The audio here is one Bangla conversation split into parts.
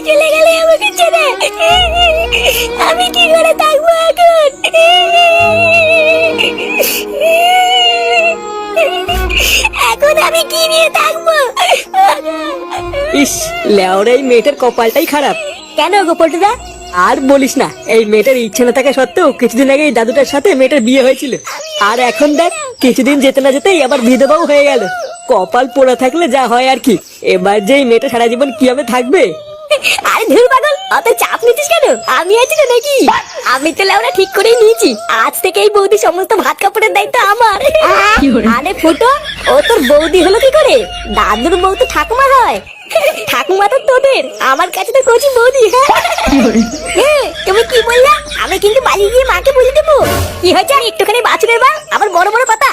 চলে গেলে আমাকে ছেড়ে আমি কি করে থাকবো এখন আমি কি নিয়ে থাকবো? ইস, লেওরা এই মেয়েটার কপালটাই খারাপ। কেন গো পল্টুদা? আর বলিস না, এই মেয়েটার ইচ্ছে না থাকা সত্ত্বেও কিছুদিন আগে এই দাদুটার সাথে মেয়েটার বিয়ে হয়েছিল। আর এখন দেখ, কিছুদিন যেতে না যেতেই আবার বিধবাও হয়ে গেল। কপাল পোড়া থাকলে যা হয় আর কি। এবার যে এই মেয়েটা সারা জীবন কিভাবে থাকবে? আরে ধুর পাগল, অত চাপ নিচ্ছিস কেন? আমি আছি না নাকি? আমি তো লেওরা ঠিক করেই নিয়েছি, আজ থেকে এই বৌদি সমস্ত ভাত কাপড়ের দায়িত্ব আমার। আরে ফুটো, ও তোর বৌদি হলো কি করে? দাদুর বউ তো ঠাকুমা হয়। ঠাকুমা তো তোদের, আমার কাছে তো কচি বৌদি। তুমি কি বললা? আমি কিন্তু বাড়ি গিয়ে মাকে বুঝে দেবো। কি হয়েছে? আর একটুখানি বাছুরের বা আবার বড় বড় কথা।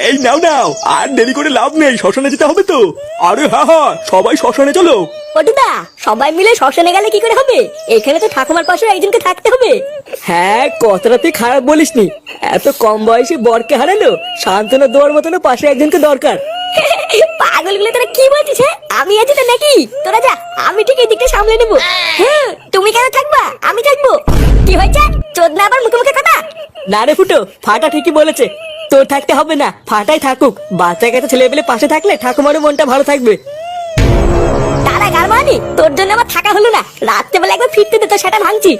এই নাও নাও, আর দেরি করে লাভ নেই, শ্মশানে যেতে হবে তো। আরে হ্যাঁ, সবাই শ্মশানে চলো। পটুদা, সবাই মিলে শ্মশানে গেলে কি করে হবে? এখানে তো ঠাকুমার পাশে একজনকে থাকতে হবে। হ্যাঁ, কথাটা তুই খারাপ বলিসনি। এত কম বয়সে বরকে হারালো, সান্ত্বনা দেওয়ার মতন পাশে একজনকে দরকার। পাগল গুলো তোরা কি বলছিস? হ্যাঁ, আমি আছি তো নাকি? তোরা যা, আমি ঠিক এই দিকটা সামলে নেবো। হ্যাঁ, তুমি কেন থাকবা? আমি থাকবো। কি হয়েছে? চোদনা আবার মুখে মুখে কথা। না রে ফুটো, ফাটা ঠিকই বলেছে। তোর থাকতে হবে না, ফাটাই থাকুক। বাচ্চা কাচ্চা ছেলে পেলে পাশে থাকলে ঠাকুমারও মনটা ভালো থাকবে। তারা গার মানি, তোর জন্য আমার থাকা হলো না। রাত্রেবেলা একবার ফিরতে দে, তো সেটা ভাঙছি।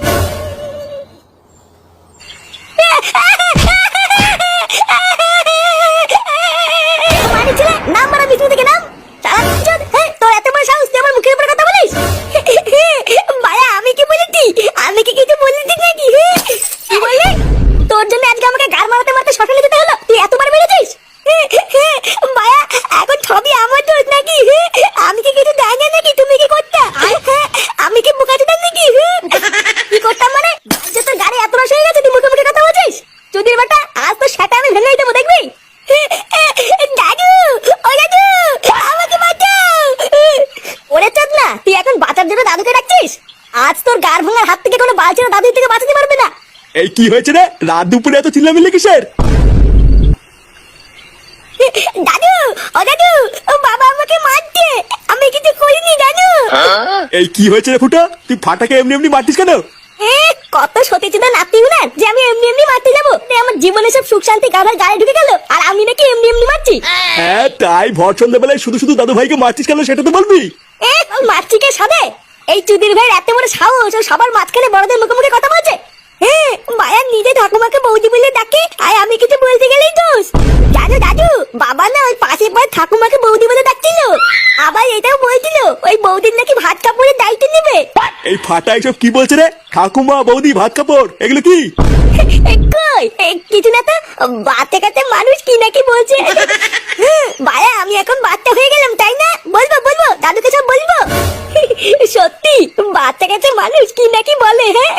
মানি ছেলে, নাম মারা বিছু থেকে নাম। তারা চোদ, তোর এত বড় সাহস, তুই আমার মুখের উপরে কথা বলিস? ভাইয়া, আমি কি বলেছি? আমি কি কিছু বলেছি নাকি? কি বললি? তোর জন্য আজকে আমাকে গার মারাতে মারতে শ্মশানে যেতে হলো। তুই এতবার মেরেছিস? ভাইয়া, এখন সবই আমার দোষ নাকি? আমি কি কিছু জানি না নাকি? তুমি কি করতে? আমি কি বোকা ছিলাম নাকি? কি করতাম মানে? যে তোর গাড়ি এত রস হয়ে গেছে, তুই মুখে মুখে কথা বলছিস? চুদির বেটা, আজ তো সেটা আমি ভেঙে দেবো, দেখবি? দাদু, ও দাদু, আমাকে বাঁচাও। ওরে চোদ না, তুই এখন বাঁচার জন্য দাদুকে ডাকছিস? আজ তোর গার ভাঙার হাত থেকে কোনো বালছেনা দাদু থেকে বাঁচাতে পারবে না। এই কি হয়েছে রে? রাত দুপুরে এত চিল্লামিল্লি কিসের? দাদু, ও দাদু, ও বাবা আমাকে মারছে, আমি কিছু করিনি দাদু। এই কি হয়েছে রে ফুটা? তুই ফাটাকে এমনি এমনি মারতিস কেন? কত সতীচিত নাতি না যে আমি এমনি এমনি মারতে যাবো? আমার জীবনে সব সুখ শান্তি গাধার গায়ে ঢুকে গেল, আর আমি নাকি এমনি এমনি মারছি? হ্যাঁ, তাই ভর সন্ধ্যাবেলায় শুধু শুধু দাদু ভাইকে মারতিস কেন সেটা তো বলবি। মারছি কে সাদে? এই চুদির ভাইয়ের এত বড় সাহস, ও সবার মাঝখানে বড়দের মুখে মুখে কথা বলছে। মায়া নিজে ঠাকুমাকে বৌদি বলে ডাকে, আর আমি কিছু বলতে গেলেই দোষ। জানো দাদু, বাবা না ওই পাশের বাড়ির ঠাকুমাকে বৌদি বলে ডাকছিল। আবার এটাও বলছিল ওই বৌদির নাকি ভাত কাপড়ের দায়িত্ব নেবে। এই ফাটা এসব কি বলছে রে? ঠাকুমা, বৌদি, ভাত কাপড়, এগুলো কি? কই কিছু না তো, বাচ্চা কাচ্চা মানুষ কি নাকি বলছে। ভাইয়া, আমি এখন বাচ্চা হয়ে গেলাম তাই না? বলবো বলবো, দাদুকে সব বলবো। সত্যি বাচ্চা কাচ্চা মানুষ কি নাকি বলে। হ্যাঁ,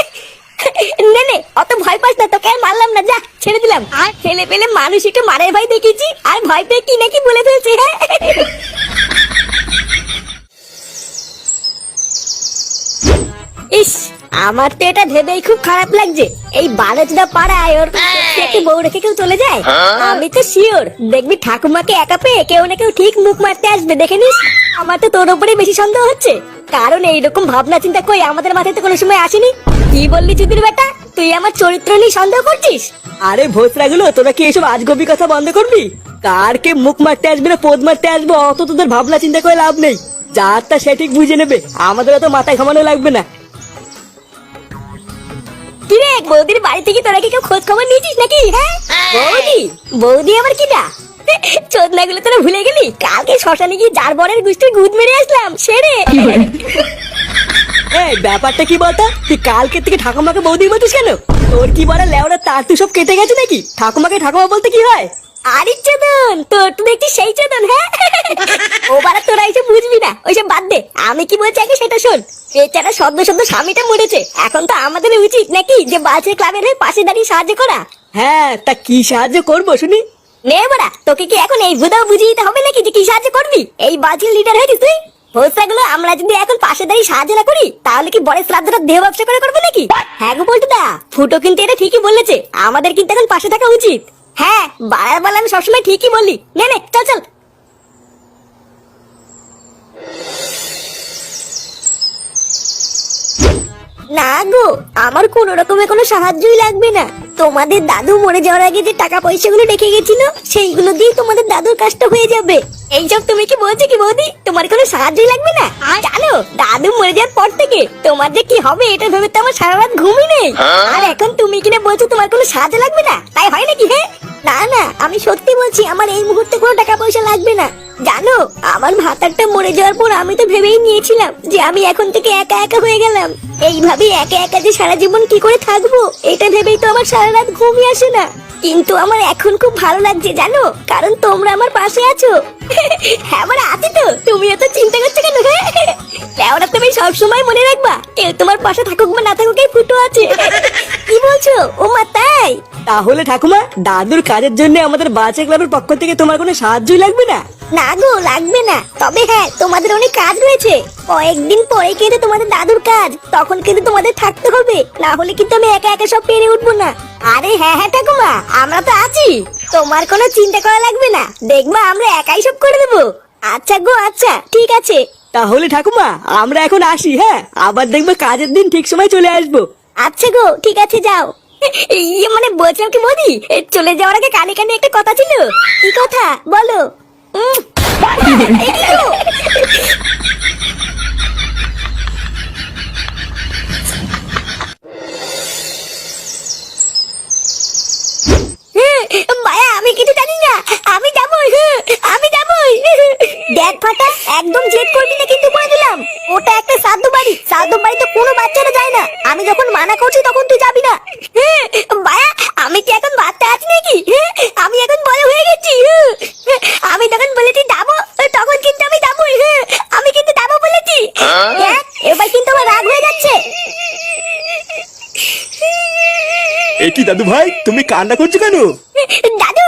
নে নে, অত ভয় পাস না, তোকে আর মারলাম না, যা ছেড়ে দিলাম। আর ছেলে পেলে মানুষ একটু মারের ভয় দেখিয়েছি, আর ভয় পেয়ে কি নাকি বলে ফেলছে। হ্যাঁ, ইস, আমার তো এটা ভেবেই খুব খারাপ লাগছে। এই বারোজদা পাড়ায় ওর একটু বউ রেখে কেউ চলে যায়। আমি তো শিওর দেখবি ঠাকুমাকে একা পেয়ে কেউ না কেউ ঠিক মুখ মারতে আসবে, দেখে নিস। আমার তো তোর উপরে বেশি সন্দেহ হচ্ছে, কারণ এইরকম ভাবনা চিন্তা কই আমাদের মাথায় তো কোনো সময় আসেনি। কি বললি চুদির বেটা? তুই আমার চরিত্র নিয়ে সন্দেহ করছিস? আরে ভোসরাগুলো, তোরা কি এসব আজগবি কথা বন্ধ করবি? কার কে মুখ মারতে আসবে না পোদ মারতে আসবে, অত তোদের ভাবনা চিন্তা করে লাভ নেই। যার তা সে ঠিক বুঝে নেবে, আমাদের অত মাথায় ঘামানো লাগবে না। কিরে, বৌদির বাড়ি থেকে তোরা কি কেউ খোঁজ খবর নিয়েছিস নাকি? হ্যাঁ, বৌদি বৌদি আবার কিটা? চোদনা গুলো তোরা ভুলে গেলি? কালকে শ্মশানে গিয়ে যার বরের গুষ্টির গুদ মেরে আসলাম, সেরে। এই ব্যাপারটা কি বলতো? তুই কালকে থেকে ঠাকুমাকে বৌদি বলছিস কেন? তোর কি বড় লেওরা তার তুই সব কেটে গেছে নাকি? ঠাকুমাকে ঠাকুমা বলতে কি হয়? আরে চোদন, তোর তো দেখছি সেই চোদন। হ্যাঁ, ও বারা তোরা এসব বুঝবি না, ওইসব বাদ দে। আমি কি বলছি আগে সেটা শোন। বেচারা সদ্য সদ্য স্বামীটা মরেছে, এখন তো আমাদের উচিত নাকি যে বাচ্চা ক্লাবের হয়ে পাশে দাঁড়িয়ে সাহায্য করা। হ্যাঁ, তা কি সাহায্য করবো শুনি? নে বাড়া, তোকে কি এখন এই ভুদাও বুঝিয়ে দিতে হবে নাকি যে কি সাহায্য করবি? এই বাজির লিডার হয়েছিস তুই। ভোসরাগুলো, আমরা যদি এখন পাশে দাঁড়িয়ে সাহায্য না করি তাহলে কি বড় শ্রাদ্ধটা দেহ ব্যবসা করে করবে নাকি? হ্যাঁ গো পল্টুদা, ফুটো কিন্তু এটা ঠিকই বলেছে, আমাদের কিন্তু এখন পাশে থাকা উচিত। হ্যাঁ, বাড়ার বেলা আমি সবসময় ঠিকই বলি। নে নে, চল চল। না গো, আমার কোনো রকমের কোনো সাহায্যই লাগবে না। তোমাদের দাদু মরে যাওয়ার আগে যে টাকা পয়সাগুলো রেখে গেছিল সেইগুলো দিয়ে তোমাদের দাদুর কাজটা হয়ে যাবে। এইসব তুমি কি বলছো কি বৌদি? তোমার কোনো সাহায্যই লাগবে না? জানো দাদু মরে যাওয়ার পর থেকে তোমার যে কি হবে এটা ভেবে তো আমার সারা রাত ঘুমই নেই। আর এখন তুমি কিনা বলছো তোমার কোনো সাহায্য লাগবে না, তাই হয় নাকি? হ্যাঁ না না, আমি সত্যি বলছি আমার এই মুহূর্তে কোনো টাকা পয়সা লাগবে না। জানো আমার ভাতারটা মরে যাওয়ার পর আমি তো ভেবেই নিয়েছিলাম যে আমি এখন থেকে একা একা হয়ে গেলাম। এইভাবে একা একা যে সারা জীবন কি করে থাকবো এটা ভেবেই তো আমার সারা রাত ঘুমই আসে না। কিন্তু আমার এখন খুব ভালো লাগছে জানো, কারণ তোমরা আমার পাশে আছো। হ্যাঁ আমার আছি তো, তুমি এত চিন্তা করছো কেন? ওরা তুমি সবসময় মনে রাখবা কেউ তোমার পাশে থাকুক বা না থাকুক এই ফুটো আছে। কি বলছো ও মা? তাই তাহলে ঠাকুমা দাদুর কাজের জন্য আমাদের বাচ্চা ক্লাবের পক্ষ থেকে তোমার কোনো সাহায্যই লাগবে না? না গো লাগবে না, তবে হ্যাঁ তোমাদের অনেক কাজ রয়েছে। কয়েকদিন পরে কিন্তু তোমাদের দাদুর কাজ, তখন কিন্তু তোমাদের থাকতে হবে, না হলে কিন্তু আমি একা একা সব পেরে উঠবো না। আরে হ্যাঁ হ্যাঁ ঠাকুমা আমরা তো আছি, তোমার কোনো চিন্তা করা লাগবে না, দেখবা আমরা একাই সব করে দেবো। আচ্ছা গো আচ্ছা ঠিক আছে। তাহলে ঠাকুমা আমরা এখন আসি, হ্যাঁ আবার দেখবে কাজের দিন ঠিক সময় চলে আসবো। আচ্ছা গো ঠিক আছে যাও। মানে বলছিলাম কি মোদি, চলে যাওয়ার আগে কানে কানে একটা কথা ছিল। কি কথা বলো? এই কি গো? মায়া আমি কিছু জানি না, আমি যাবই, আমি যাবই। দেখ ফাটা একদম জেদ করবি না কিন্তু বলে দিলাম, ওটা একটা শ্রাদ্ধ বাড়ি, শ্রাদ্ধ বাড়িতে কোনো বাচ্চারা যায় না। আমি যখন মানা করছি তখন তুই যাবি না। মায়া আমি কি এখন বাচ্চা আছি নাকি? আমি এখন বড় হয়ে গেছি। আমি যখন বলেছি যাবো তখন কিন্তু আমি যাবই, আমি কিন্তু যাবো বলেছি। এবার কিন্তু আমার রাগ হয়ে যাচ্ছে। এ কি দাদু ভাই, তুমি কান্না করছো কেন? দাদু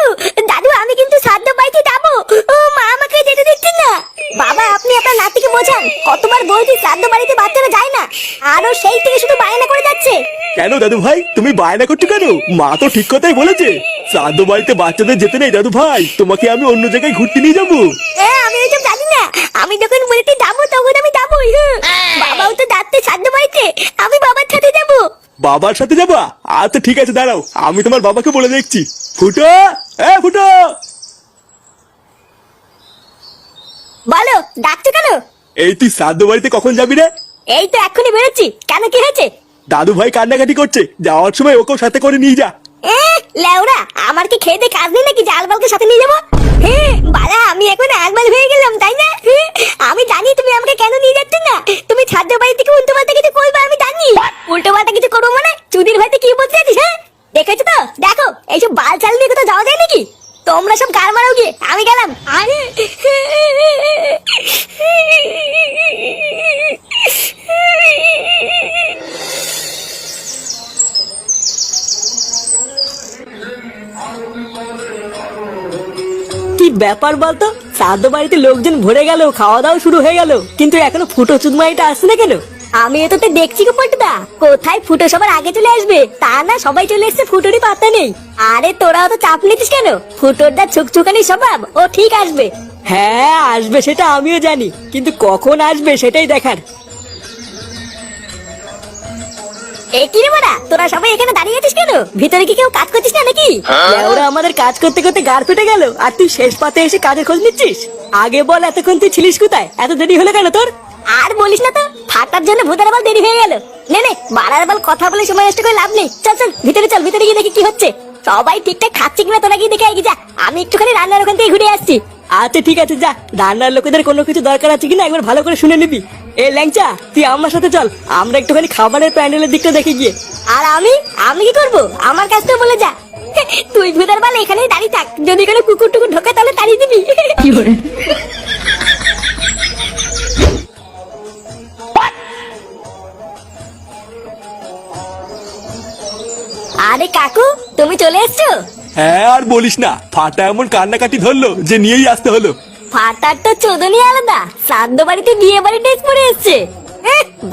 দাদু আমি কিন্তু শ্রাদ্ধ বাড়িতে যাবো, ও মা আমাকে যেতে দিচ্ছে না। বাবা আপনি আপনার নাতিকে বোঝান, কতবার বলছি শ্রাদ্ধ বাড়িতে বাচ্চারা যায় না, আরো সেই থেকে শুধু বায়না করে যাচ্ছে। কেন দাদু ভাই তুমি বায়না করছো কেন? মা তো ঠিক কথাই বলেছে, শ্রাদ্ধ বাড়িতে বাচ্চাদের যেতে নেই। দাদু ভাই তোমাকে আমি অন্য জায়গায় ঘুরতে নিয়ে যাবো। আমি ওইসব জানি না, আমি যখন বলেছি যাবো তখন আমি যাবোই। বাবাও তো যাচ্ছে শ্রাদ্ধ বাড়িতে, আমি বাবার সাথে যাবো। বাবার সাথে যাবা? আচ্ছা ঠিক আছে দাঁড়াও, আমি তোমার বাবাকে বলে দেখছি। ফুটো, এ ফুটো। বলো ডাকছো কেন? এই তুই শ্রাদ্ধ বাড়িতে কখন যাবি রে? এই তো এক্ষুনি বেরোচ্ছি, কেন কি হয়েছে? দাদু ভাই কান্নাকাটি করছে, যাওয়ার সময় ওকেও সাথে করে নিয়ে যা। লেওরা আমার কি খেয়ে দিয়ে কাজ নেই নাকি যে আলবালকে সাথে নিয়ে যাবো? বালা আমি এখন আলবাল হয়ে গেলাম তাই না? আমি জানি তুমি আমাকে কেন নিয়ে যাচ্ছ না, তুমি ছাদ্য বাড়ি থেকে উল্টো পাল্টা কিছু করবে আমি জানি। উল্টো পাল্টা কিছু করবো মানে চুদির ভাইতে কি বলতে চাচ্ছিস? হ্যাঁ দেখেছো তো, দেখো এইসব বাল চাল নিয়ে কোথাও যাওয়া যায় নাকি? তোমরা সব গাল মারাও গিয়ে, আমি গেলাম। আরে কি ব্যাপার বলতো, শ্রাদ্ধ বাড়িতে লোকজন ভরে গেল, খাওয়া দাওয়া শুরু হয়ে গেল, কিন্তু এখনো ফুটো চুদমাইটা আসছে না কেন? আমি এততে দেখছি গো পল্টুদা, কোথায় ফুটো সবার আগে চলে আসবে, তা না সবাই চলে এসছে, ফুটোরই পাত্তা নেই। আরে তোরা তো চাপ নিতিস কেন, ফুটোর দা ছুকছুকানি স্বভাব, ও ঠিক আসবে। হ্যাঁ আসবে সেটা আমিও জানি, কিন্তু কখন আসবে সেটাই দেখার। এ কি রে বড়া, তোরা সবাই এখানে দাঁড়িয়ে আছিস কেন? ভিতরে কি কেউ কাজ করছিস না নাকি? ওরা আমাদের কাজ করতে করতে গাড় ফেটে গেল, আর তুই শেষ পাতে এসে কাজের খোঁজ নিচ্ছিস? আগে বল এতক্ষণ তুই ছিলিস কোথায়? এত দেরি হলো কেন তোর? আর বলিস না তো, ফাটার জন্য ভূতের বাল দেরি হয়ে গেল। নে নে বাড়ার বাল কথা বলে সময় নষ্ট করে লাভ নেই, চল চল ভিতরে চল, ভিতরে গিয়ে দেখি কি হচ্ছে। সবাই ঠিকঠাক খাচ্ছে কিনা তোরা গিয়ে দেখে আগে যা, আমি একটুখানি রান্নার ওখান থেকে ঘুরে আসছি। আচ্ছা ঠিক আছে যা, রান্নার লোকেদের কোনো কিছু দরকার আছে কিনা একবার ভালো করে শুনে নিবি। এ ল্যাংচা তুই আমার সাথে চল, আমরা একটুখানি খাবারের প্যান্ডেলের দিকটা দেখে গিয়ে। আর আমি আমি কি করবো, আমার কাছ থেকে বলে যা। তুই ভূতের বাল এখানেই দাঁড়িয়ে থাক, যদি কোনো কুকুর টুকুর ঢোকে তাহলে তাড়িয়ে দিবি। আরে কাকু তুমি চলে এসছো? হ্যাঁ আর বলিস না, ফাটা এমন কান্নাকাটি ধরলো যে নিয়েই আসতে হলো। ফাটার তো চোদনই আলাদা, শ্রাদ্ধ বাড়িতে বিয়ে বাড়ি ড্রেস পরে এসছে।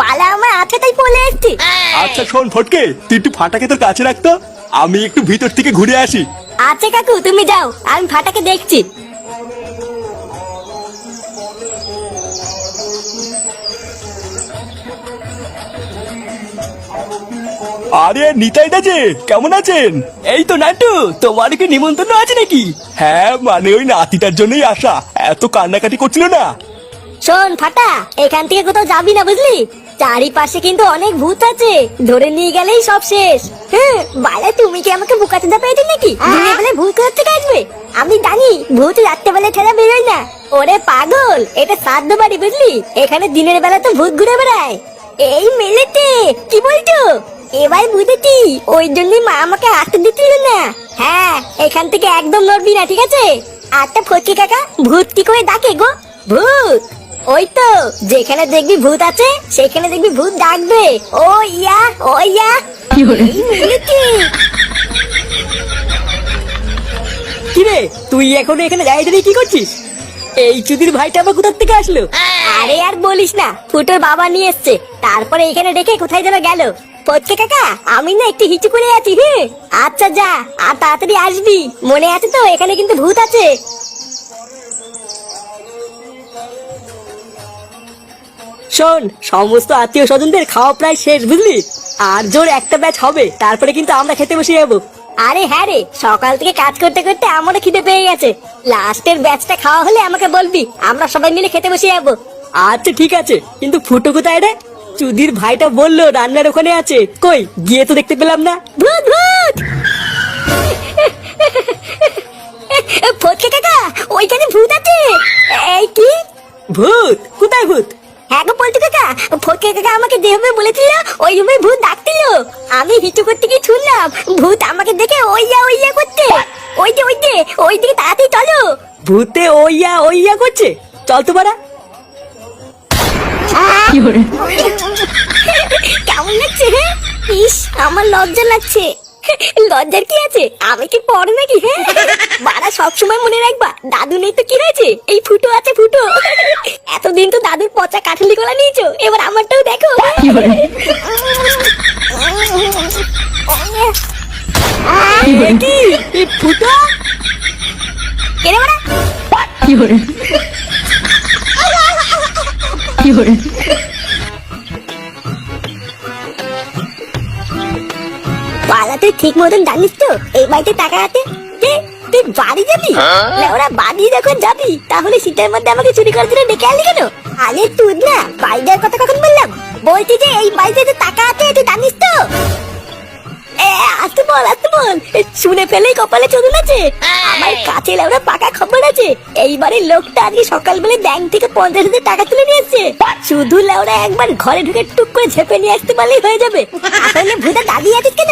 বালা আমার আছে তাই পলে এসছি। আচ্ছা শোন ফটকে, তুই একটু ফাটাকে তোর কাছে রাখতো, আমি একটু ভিতর থেকে ঘুরে আসি। আচ্ছা কাকু তুমি যাও, আমি ফাটাকে দেখছি। আরে নিতাই দা যে কেমন আছেন? এই তো নাটু, তোমার কি নিমন্ত্রণ আছে নাকি? হ্যাঁ মানে ওই নাতিটার জন্যই আসা, এত কান্নাকাটি করছিল না। শোন ফাটা, এখান থেকে কোথাও যাবি না বুঝলি, চারিপাশে কিন্তু অনেক ভূত আছে, ধরে নিয়ে গেলেই সব শেষ। হ্যাঁ বাড়া, তুমি কি আমাকে বোকা চোদা পেয়েছো নাকি? দিনের বেলায় ভূত কোথা থেকে আসবে? আমি জানি ভূত রাত্রেবেলায় ঠেলা বেরোয় না। ওরে পাগল, এটা শ্রাদ্ধ বাড়ি বুঝলি, এখানে দিনের বেলা তো ভূত ঘুরে বেড়ায়। এই মেলেতে কি বলছো? এবার বুঝেছি, ওই জন্যই মা আমাকে আসতে দিচ্ছিল না। হ্যাঁ, এখান থেকে একদম নড়বি না, ঠিক আছে? আচ্ছা ফটকে কাকা, ভূত কি করে ডাকে গো? ভূত ওই তো, যেখানে দেখবি ভূত আছে সেখানে দেখবি ভূত ডাকবে। ও ইয়া, ও ইয়া। এই মেলেতে কিরে, তুই এখনো এখানে দাঁড়িয়ে কি করছিস? এই চুদির ভাইটা আবার কোথা থেকে আসলো? আরে আর বলিস না, ফুটোর বাবা নিয়ে এসছে, তারপরে এখানে রেখে কোথায় যেন গেল। ফটকে কাকা, আমি না একটু হিচু করে আছি। হ্যাঁ আচ্ছা যা, আর তাড়াতাড়ি আসবি, মনে আছে তো এখানে কিন্তু ভূত আছে। শোন, সমস্ত আত্মীয় স্বজনদের খাওয়া প্রায় শেষ বুঝলি, আর জোর একটা ব্যাচ হবে, তারপরে কিন্তু আমরা খেতে বসে যাবো। আরে হ্যাঁ রে, সকাল থেকে কাজ করতে করতে আমারও খিদে পেয়ে গেছে। লাস্টের ব্যাচটা খাওয়া হলে আমাকে বলবি, আমরা সবাই মিলে খেতে বসে যাবো। আচ্ছা ঠিক আছে, কিন্তু ফুটো কোথায় রে? চুদির ভাইটা বললো রান্নার ওখানে আছে, কই গিয়ে তো দেখতে পেলাম না। ভূত ভূত! ফটকে কাকা, ওইখানে ভূত আছে। এই কি? ভূত? কোথায় ভূত? হ্যাঁ গো পল্টু কাকা, ফটকে কাকা আমাকে যেভাবে বলেছিল ওইভাবে ভূত ডাকছিল। আমি হিচু করতে গিয়ে শুনলাম ভূত আমাকে দেখে ওইয়া করতে। ওই যে ওই দিকে তাড়াতাড়ি চলো। ভূতে ওইয়া করছে, চল তো বাড়া। কেমন লাগছে? হ্যাঁ ইস, আমার লজ্জা লাগছে। লজ্জার কি আছে, আমি কি পড় নাকি? হ্যাঁ বাড়া, সবসময় মনে রাখবা, দাদু নেই তো কি হয়েছে, এই ফুটো আছে ফুটো। এতদিন তো দাদুর পচা কাঠালি গলা নিয়েছো, এবার আমারটাও দেখো। কি এই ফুটো? কেনে বাড়া? বালা, তুই ঠিক মতন জানিস তো এই বাড়িতে টাকা আছে? তুই বাড়ি যাবি? ওরা বাড়ি যখন যাবি, তাহলে শীতের মধ্যে আমাকে চুরি করার জন্য ডেকে আনলি কেন? আরে তুই না, বাড়ি যাওয়ার কথা কখন বললাম? বলছি যে এই বাড়িতে যে টাকা আছে, তুই জানিস তো? আসতে বল। শুনে ফেলেই কপালে চোদন আছে। আমার কাছে ওরা পাকা খবর আছে, এইবারের লোকটা আজকে সকালবেলা ব্যাংক থেকে 50,000 টাকা তুলে নিয়েছে। শুধু লেওরা একবার ঘরে ঢুকে টুক করে ঝেপে নিয়ে আসতে পারলেই হয়ে যাবে। আসলে ভূতা দাঁড়িয়ে আছিস কেন?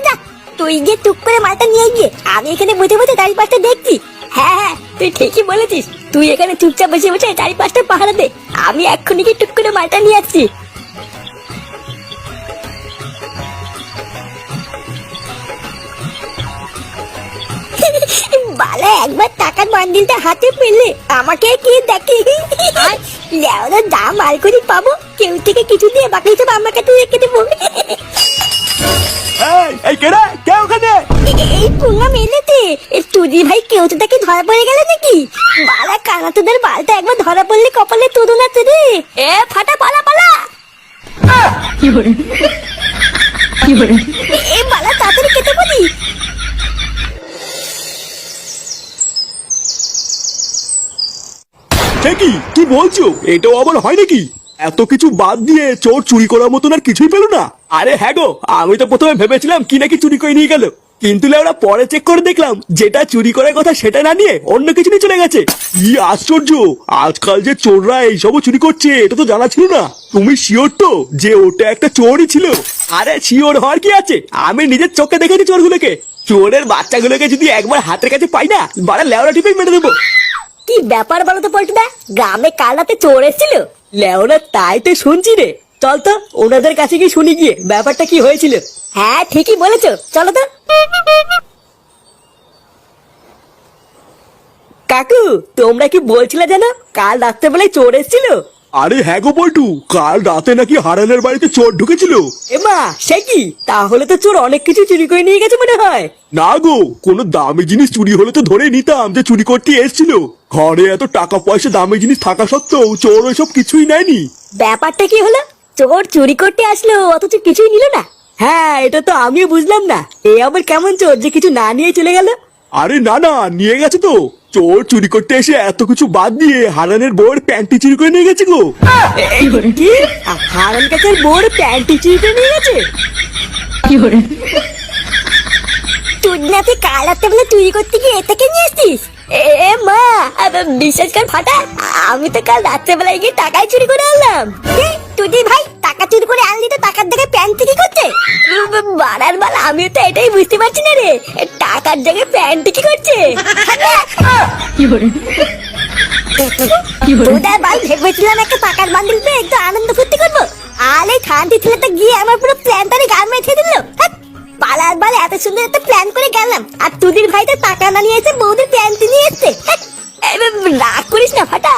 যা, তুই গিয়ে টুক করে মালটা নিয়ে গিয়ে, আমি এখানে বসে বসে চারিপাশটা দেখছি। হ্যাঁ, তুই ঠিকই বলেছিস, তুই এখানে চুপচাপ বসে বসে চারিপাশটা পাহারা দে, আমি এক্ষুনি গিয়ে টুক করে মালটা নিয়ে আসছি। বালা, একবার টাকার বান্ডিলটা হাতে পেলে আমাকে কি দেখে? লেওরা যা মাল করি পাবো, কেউ থেকে কিছু দিয়ে বাকি সব আমাকে তুই রেখে দেবো। এই কেডা, কে ওখানে? এই পুঙ্গা মেলেতে চুদি ভাই, কেউ তো তাকে ধরা পড়ে গেল নাকি? বালা, কানা তোদের বালটা একবার ধরা পড়লে কপালে তোদন আছে রে। ফাটা, পালা। বালা, তাড়াতাড়ি কেটে বলি। কি বলছো? এটাও আবার হয় নাকি? এত কিছু বাদ দিয়ে চোর চুরি করার মতন আর কিছুই পেল না? আরে হ্যাঁ গো, আমি তো প্রথমে ভেবেছিলাম কি নাকি চুরি করে নিয়ে গেল, কিন্তু ওরা পরে চেক করে দেখলাম যেটা চুরি করার কথা সেটা না নিয়ে অন্য কিছু নিয়ে চলে গেছে। কি আশ্চর্য, আজকাল যে চোররা এইসবও চুরি করছে এটা তো জানা ছিল না। তুমি শিওর তো যে ওটা একটা চোরই ছিল? আরে শিওর হওয়ার কি আছে, আমি নিজের চোখে দেখেছি চোরগুলোকে। চোরের বাচ্চাগুলোকে যদি একবার হাতের কাছে পাই না, বাড়া লেওরা টিপে মেরে দেবো। কি ব্যাপার বলো তো পল্টুদা, গ্রামে কাল রাতে চোর এসেছিল? লেওরা তাই তো শুনছি রে, চল তো ওনাদের কাছে গিয়ে শুনি গিয়ে ব্যাপারটা কি হয়েছিল। হ্যাঁ ঠিকই বলেছো, চলো তো। কাকু, তোমরা কি বলছিলে জানো কাল রাত্রেবেলায় চোর এসেছিল? আরে হ্যাঁ গো বল্টু, কাল রাতে নাকি হারানের বাড়িতে চোর ঢুকেছিল। এমা, সে কি? তাহলে তো চোর অনেক কিছু চুরি করে নিয়ে গেছে মনে হয়। না গো, কোনো দামি জিনিস চুরি হলে তো ধরে নিতাম যে চুরি করতে এসেছিল। ঘরে এত টাকা পয়সা দামি জিনিস থাকা সত্ত্বেও চোর ওইসব কিছুই নেয়নি। ব্যাপারটা কি হলো? চোর চুরি করতে আসলো অথচ কিছুই নিল না? হ্যাঁ, এটা তো আমিও বুঝলাম না, এ আবার কেমন চোর যে কিছু না নিয়ে চলে গেল। আরে না না, নিয়ে গেছে তো। চোর চুরি করতে এসে এত কিছু বাদ দিয়ে হারানের বউয়ের প্যান্টি চুরি করে নিয়ে গেছে গো। কি? হারান কাকার বউর প্যান্টি চুরি করে নিয়ে গেছে? তুই না তুই কাল রাতে বলে চুরি করতে গিয়ে এটাকে নিয়ে এসছিস? এ মা, বিশ্বাস কর ফাটা, আমি তো কাল রাত্রেবেলায় গিয়ে টাকাই চুরি করে আনলাম। তুই ভাই টাকা চুরি করে আনলি তো টাকার দেখে প্যান্ট কি করছে? বাড়ার বাল, আমিও তো এটাই বুঝতে পারছি না রে, টাকার জায়গায় প্যান্ট কি করছে? তোদের বাল ভেবেছিলাম একটা টাকার বান্ডিল পেয়ে একটু আনন্দ ফুর্তি করবো, আর এই খানটি ছেলেটা গিয়ে আমার পুরো প্ল্যানটারে গান মেখে দিল। পালার বাল, এত সুন্দর একটা প্ল্যান করে গেলাম, আর তুদির ভাই তো টাকা না নিয়ে এসে বৌদির প্যান্ট নিয়ে এসছে। রাগ করিস না ফাটা,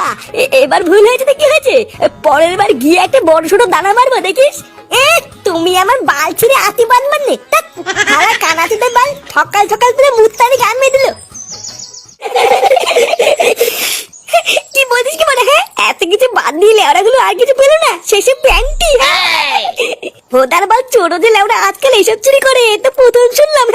এবার ভুল হয়েছে তো কি হয়েছে, পরের বার গিয়ে একটা বড় ছোট দানা মারবো দেখিস। তুমি আমার বাল ছিঁড়ে আতি বান মারলে, কানাতিদের বাল সকাল সকাল তুলে মুত্তারি গান মেয়ে দিল। কি বলিস কি বলে? হ্যাঁ, এত কিছু বাদ দিয়ে লেওড়া গুলো আর কিছু পেলো না, শেষে প্যান্টি। ভোদার বাল চোরো যে লেওড়া আজকাল এইসব চুরি করে, এ তো প্রথম শুনলাম।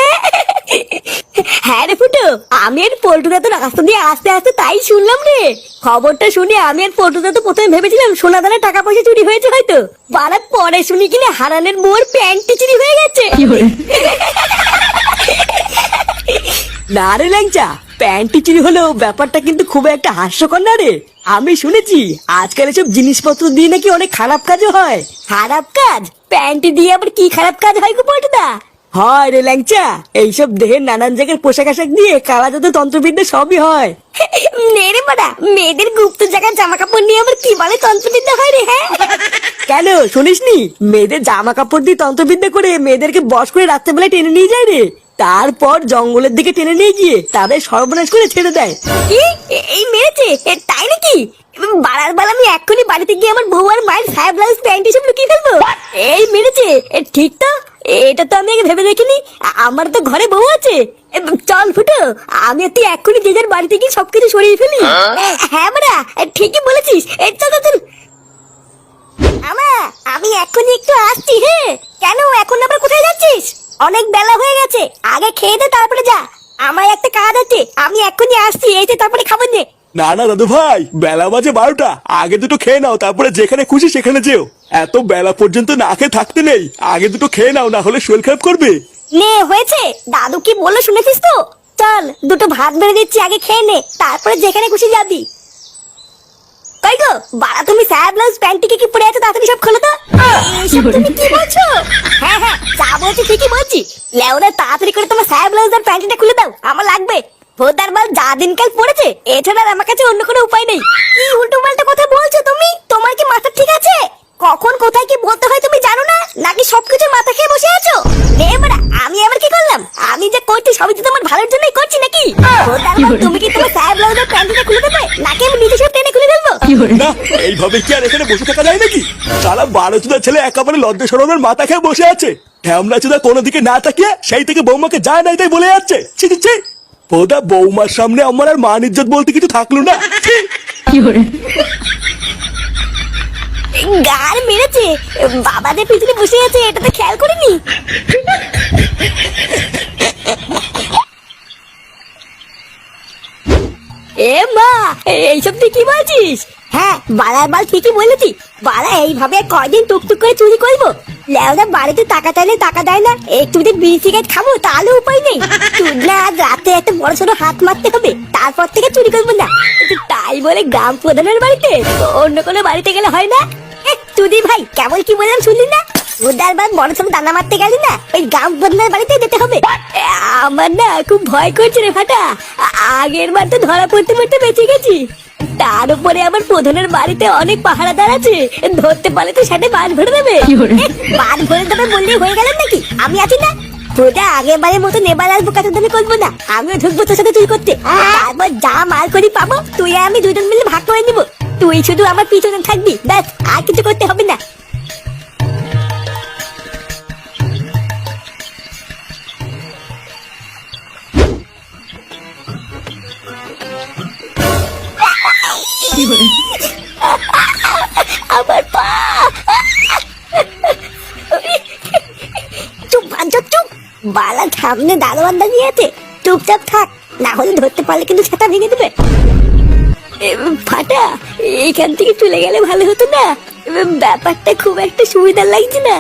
হ্যাঁ রে ফুটো, আমি আর পল্টুদা তো রাস্তা দিয়ে আস্তে আস্তে তাই শুনলাম রে। খবরটা শুনে আমি আর পল্টুদা তো প্রথমে ভেবেছিলাম সোনা দানা টাকা পয়সা চুরি হয়েছে হয়তো, বারাত পরে শুনি কিনা হারানের বউর প্যান্টি চুরি হয়ে গেছে। না রে ল্যাংচা, প্যান্টি চুরি হলেও ব্যাপারটা কিন্তু খুব একটা হাস্যকর না রে। আমি শুনেছি আজকাল এসব জিনিসপত্র দিয়ে নাকি অনেক খারাপ কাজও হয়। খারাপ কাজ? প্যান্টি দিয়ে আবার কি খারাপ কাজ হয় গো পল্টুদা? হয় রে ল্যাংচা, এইসব দেহের নানান জায়গার পোশাক আশাক দিয়ে কালা জাদু তন্ত্রবিদ্যা সবই হয়। নেড়ে বাড়া, মেয়েদের গুপ্ত জায়গার জামা কাপড় নিয়ে আবার কি বলে তন্ত্রবিদ্যা হয় রে? হ্যাঁ, কেন শুনিসনি? মেয়েদের জামা কাপড় দিয়ে তন্ত্রবিদ্যা করে মেয়েদেরকে বশ করে রাত্রেবেলায় টেনে নিয়ে যায় রে, তারপর জঙ্গলের দিকে টেনে নিয়ে গিয়ে তাদের সর্বনাশ করে ছেড়ে দেয়। কি এই মেরেছে? তাই নাকি? বাড়ার বাল, আমি এক্ষুনি বাড়িতে গিয়ে আমার বউ আর মায়ের সাহেব ব্লাউজ প্যান্ট এসব লুকিয়ে ফেলবো। এই মেরেছে, ঠিক তো, এটা তো আমি আগে ভেবে দেখিনি। আমার তো ঘরে বউ আছে। চল ফুটো, আমি তুই এক্ষুনি যে যার বাড়িতে গিয়ে সবকিছু সরিয়ে ফেলি। হ্যাঁ বাড়া, ঠিকই বলেছিস। চল চল। আমি এক্ষুনি একটু আসছি। হ্যাঁ, কেন এখন আবার কোথায় যাচ্ছিস? অনেক বেলা হয়ে গেছে, আগে খেয়ে দে তারপরে যা। আমার একটা কাজ আছে, আমি এক্ষুনি আসছি, এইতে তারপরে খাবার নে। না না দাদু ভাই, বেলা বাজে 12টা, আগে দুটো খেয়ে নাও, তারপরে যেখানে খুশি সেখানে যেও। এত বেলা পর্যন্ত না খেয়ে থাকতে নেই, আগে দুটো খেয়ে নাও, না হলে শরীর খারাপ করবে। নে হয়েছে, দাদু কি বললো শুনেছিস তো? চল, দুটো ভাত বেড়ে দিচ্ছি, আগে খেয়ে নে, তারপরে যেখানে খুশি যাবি। কই গো বাড়া, তুমি সাহেব ব্লাউজ প্যান্টিকে কি পরে আছো? তাড়াতাড়ি সব খোলো তো। এইসব তুমি কি বলছো? হ্যাঁ হ্যাঁ, যা বলছি ঠিকই বলছি। লেওরা, তাড়াতাড়ি করে তোমার সাহেব ব্লাউজ আর প্যান্টিটা খুলে দাও, আমার লাগবে। ভোদার বাল, যা দিনকাল পড়েছে, এছাড়া আর আমার কাছে অন্য কোনো উপায় নেই। কি উল্টো পাল্টা কথা বলছো তুমি? তোমার কি মাথা ঠিক আছে? কখন কোথায় কি বলতে হয় তুমি জানো না, নাকি সবকিছু মাথা খেয়ে বসে আছো? এবারে আমি আবার কি করলাম? আমি যা করছি সবই তো তোমার ভালোর জন্যই করছি নাকি? ভোদার বাল, তুমি কি তোমার সাহেব ব্লাউজ আর প্যান্টিটা খুলে দেবে, নাকি আমি নিজে সব টেনে খুলে ফেলবো? না, এইভাবে কি আর এখানে বসে থাকা যায় নাকি? সারা 12 ছেলে একেবারে লজ্জা শরমের মাথা খেয়ে বসে আছে। ঢ্যামলা চুদা কোনো দিকে না তাকিয়ে সেই থেকে বৌমাকে যায় নাই তাই বলে যাচ্ছে। ছি ছি ছি, বোধা বৌমার সামনে আমার আর মান ইজ্জত বলতে কিছু থাকলো না। ছি। গার মেরেছে, বাবা যে পিছনে বসে আছে এটা তো খেয়াল করিনি। এ মা, এইসব তুই কি বলছিস? হ্যাঁ, বাড়ার বাল ঠিকই বলেছি। বাড়া, এইভাবে কয়দিন টুকটুক করে চুরি করবো? লেওরা বাড়িতে টাকা চাইলে টাকা দেয় না, একটু যদি বিড়ি সিগারেট খাবো তাহলে উপায় নেই। তুই না আজ রাতে একটা বড় সড়ো হাত মারতে হবে, তারপর থেকে চুরি করবো না। তাই বলে গ্রাম প্রধানের বাড়িতে, অন্য কোনো বাড়িতে গেলে হয় না? তুই ভাই কেমন কি বললাম শুনলি না? উদার বার বড় সড়ো দানা মারতে গেলি না, ওই গ্রাম প্রধানের বাড়িতে যেতে হবে। আমার না খুব ভয় করছে রে ফাটা, আগের বার তো ধরা পড়তে পড়তে বেঁচে গেছি, তার উপরে আমার প্রধানের বাড়িতে অনেক পাহারাদার আছে, ধরতে পারলে তো সাথে বাদ ভরে দেবে। বাদ ভরে দেবে বললেই হয়ে গেল নাকি? আমি আছি না? তোরা আগের বারের মতো নেবার আসবো, কাছে দামি করবো না, আমিও ঢুকবো তোর সাথে চুরি করতে। তারপর যা মাল করি পাবো, তুই আর আমি দুজন মিলে ভাগ করে নিবো। তুই শুধু আমার পিছনে থাকবি, ব্যাস, আর কিছু করতে হবে না। আমার পা, বালা সামনে দারোয়ান দাঁড়িয়ে আছে, চুপচাপ থাক, না হলে ধরতে পারলে কিন্তু সেটা ভেঙে দেবে। ফাটা, এখান থেকে চলে গেলে ভালো হতো না? ব্যাপারটা খুব একটা সুবিধার লাগছে না।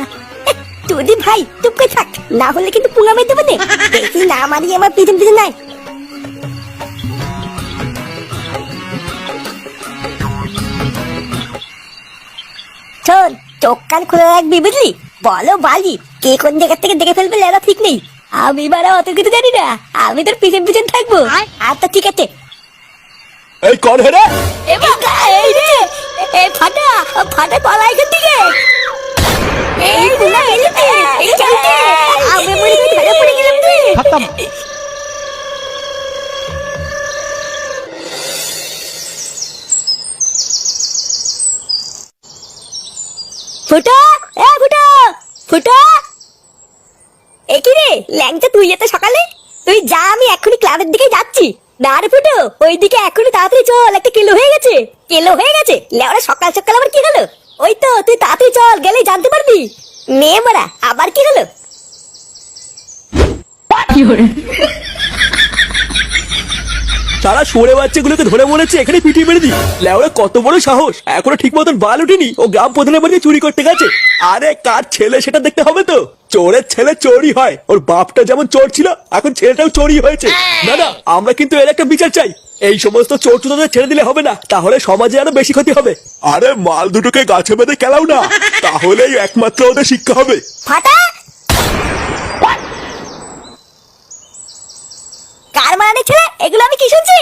তুই ভাই চুপ করে থাক, না হলে কিন্তু পুঙ্গা মেরে দেবে। দেখি না মারিয়ে আমার পিছন পিছন নাই। শোন, চোখ কান খুলে রাখবি বুঝলি? বলো বালি, কে কোন জায়গা থেকে দেখে ফেলবে লেরা ঠিক নেই। আমি বারা অত কিছু জানি না, আমি তোর পিছন পিছন থাকবো। আচ্ছা ঠিক আছে। এই কর হেরে এ বাবা, এই রে, এ ফাটা, ফাটা পালা এখান থেকে। এই পুনা এলিতে, এই চলতে, আমি মরে গিয়ে ধরে পড়ে গেলাম রে। ফুটো, এ ফুটো, ফুটো। এ কি রে ল্যাংচা, তুই এত সকালে? তুই যা, আমি এখনই ক্লাবের দিকে যাচ্ছি। না রে ফুটো, ওইদিকে এখনই তাড়াতাড়ি চল, একটা কেলো হয়ে গেছে। কেলো হয়ে গেছে? লেওরা সকাল সকাল আবার কি হলো? ওই তো, তুই তাড়াতাড়ি চল, গেলেই জানতে পারবি। নে মারা, আবার কি হলো? সারা সরে বাচ্চাগুলোকে ধরে বলেছে এখানে পিটিয়ে মেরে দি। লেওরা কত বড় সাহস, এখনো ঠিক মতন বাল উঠেনি, ও গ্রাম প্রধানের বাড়ি চুরি করতে গেছে। আরে কার ছেলে সেটা দেখতে হবে তো। চোরের ছেলে চোরই হয়, ওর বাপটা যেমন চোর ছিল, এখন ছেলেটাও চোরই হয়েছে। না না, আমরা কিন্তু এর একটা বিচার চাই। এই সমস্ত চোর চোরদের ছেড়ে দিলে হবে না, তাহলে সমাজে আরো বেশি ক্ষতি হবে। আরে মাল দুটোকে গাছে বেঁধে খেলাও না, তাহলেই একমাত্র ওদের শিক্ষা হবে। ফাটা, কার মানে ছেলে এগুলো আমি কি শুনছি?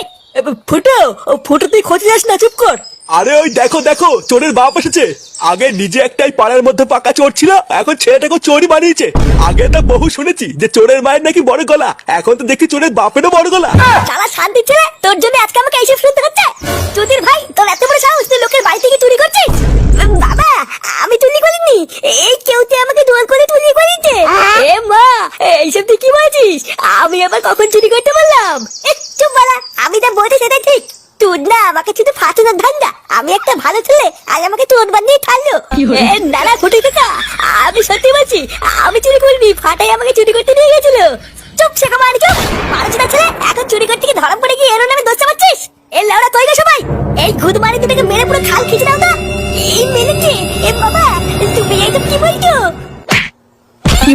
ফুটো, ফুটো তুই খোঁজে যাস না, চুপ কর। আরে ওই দেখো দেখো, চোরের বাপ এসেছে। আগে নিজে একটাই পাড়ার মধ্যে পাকা চোর ছিল, এখন ছেলেটাকে চোরই বানিয়েছে। আগে তো বহু শুনেছি যে চোরের মায়ের নাকি বড় গলা, এখন তো দেখি চোরের বাপেরও বড় গলা। শালা শান্তি ছেলে, তোর জন্য আজকে আমাকে এইসব শুনতে হচ্ছে। চুদির ভাই, তোর এত বড় সাহস, তুই লোকের বাড়ি থেকে চুরি করছিস? বাবা, আমি চুরি করিনি, এই কেউতে আমাকে জোর করে চুরি করিয়েছে। এ মা, এইসব তুই কি বলছিস? আমি আবার কখন চুরি করতে বললাম? চুপ বালা, আমি যা বলছি সেটাই ঠিক। তুই না আমাকে শুধু ফাটানোর ধান্দা, আমি একটা ভালো ছেলে আর আমাকে চোর বানিয়ে ছাড়লো। না না ফুটে কাকা, আমি সত্যি বলছি, আমি চুরি করিনি, ফাটাই আমাকে চুরি করতে নিয়ে গেছিল। চুপ শেখা মারি, চুপ মারছি না ছেলে। এখন চুরি করতে গিয়ে ধরা পড়ে গিয়ে এর নামে দোষ চাপাচ্ছিস? এ লেওড়া কই গো সবাই? এই ঘুদ মারি দুটোকে মেরে পুরো খাল খিচে দাও তো। এই মেরেছে? এ বাবা, তুমি এইসব কি বলছো? কি